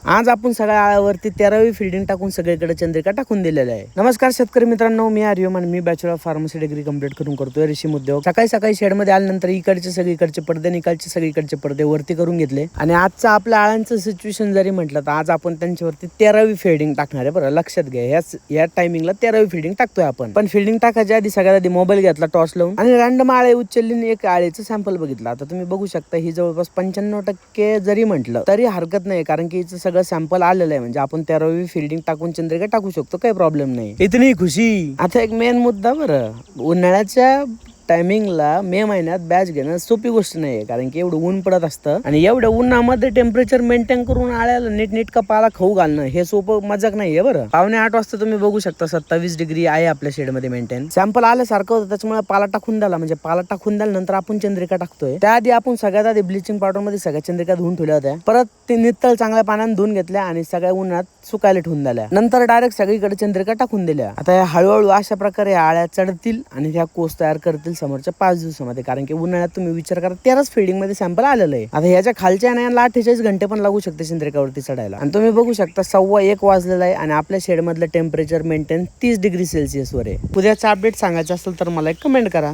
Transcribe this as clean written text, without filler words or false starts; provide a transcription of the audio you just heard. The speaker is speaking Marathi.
आज आपण सगळ्या आळावरती 13वी फिल्डिंग टाकून सगळीकडे चंद्रिका टाकून दिलेलं आहे। नमस्कार शेतकरी मित्रांनो, मी आर्यमान, मी बॅचलर फार्मसी डिग्री कंप्लीट करून करतोय ऋषी उद्योग। सकाळी शेड मध्ये आल्यानंतर इकडचे सगळीकडचे पडदे, निकालचे सगळीकडचे पडदे वरती करून घेतले आणि आजचं आपल्या आळांचं सिच्युएशन जरी म्हटलं तर आज आपण त्यांच्यावरती 13वी फिल्डिंग टाकणार आहे। बरं लक्षात घ्या, या टायमिंगला 13वी फिल्डिंग टाकतोय आपण। पण फिल्डिंग टाकायच्या आधी सगळ्यात आधी मोबाईल घेतला टॉस लावून आणि रँडम आळे उचलली, एक आळेचं सॅम्पल बघितलं। आता तुम्ही बघू शकता ही जवळपास 95% जरी म्हटलं तरी हरकत नाही, कारण की हिचं सगळं सॅम्पल आलेलं आहे। म्हणजे आपण 13वी फिल्डिंग टाकून चंद्रिका टाकू शकतो, काही प्रॉब्लेम नाही। इतनी खुशी। आता एक मेन मुद्दा, बरं उन्हाळ्याच्या टायमिंगला मे महिन्यात बॅच घेणं सोपी गोष्ट नाही, कारण की एवढं ऊन पडत असतं आणि एवढ्या उन्हामध्ये टेम्परेचर मेंटेन करून आळ्याला नीट पाला खाऊ घालणं हे सोपं मजाक नाहीये। बरं 7:45 वाजता तुम्ही बघू शकता 27 डिग्री आहे आपल्या शेडमध्ये मेंटेन। सॅम्पल आल्यासारखं होतं, त्याच्यामुळे पाला टाकून द्याला, म्हणजे पाला टाकून द्याल्यानंतर आपण चंद्रिका टाकतोय। त्याआधी आपण सगळ्यात आधी ब्लिचिंग पावडर मध्ये सगळ्या चंद्रिका धुवून ठेवल्या होत्या, परत ते नितळ चांगल्या पाण्याने धुवून घेतल्या आणि सगळ्या उन्हात सुकायला ठेवून दिल्या, नंतर डायरेक्ट सगळीकडे चंद्रिका टाकून दिल्या। आता हळूहळू अशा प्रकारे आळ्या चढतील आणि त्या कोस तयार करतील समोरच्या 5 दिवसामध्ये, कारण की उन्हाळ्यात तुम्ही विचार करा 13च फिल्डिंग मध्ये सॅम्पल आलेलं आहे। आता ह्याच्या खालच्या नाही 48 घंटे पण लागू शकते चंद्रिकावरती चढायला। आणि तुम्ही बघू शकता 1:15 वाजलेला आहे आणि आपल्या शेड मधलं टेम्परेचर मेंटेन 30 डिग्री सेल्सिअस वर आहे। उद्याचा अपडेट सांगायचं असेल तर मला एक कमेंट करा।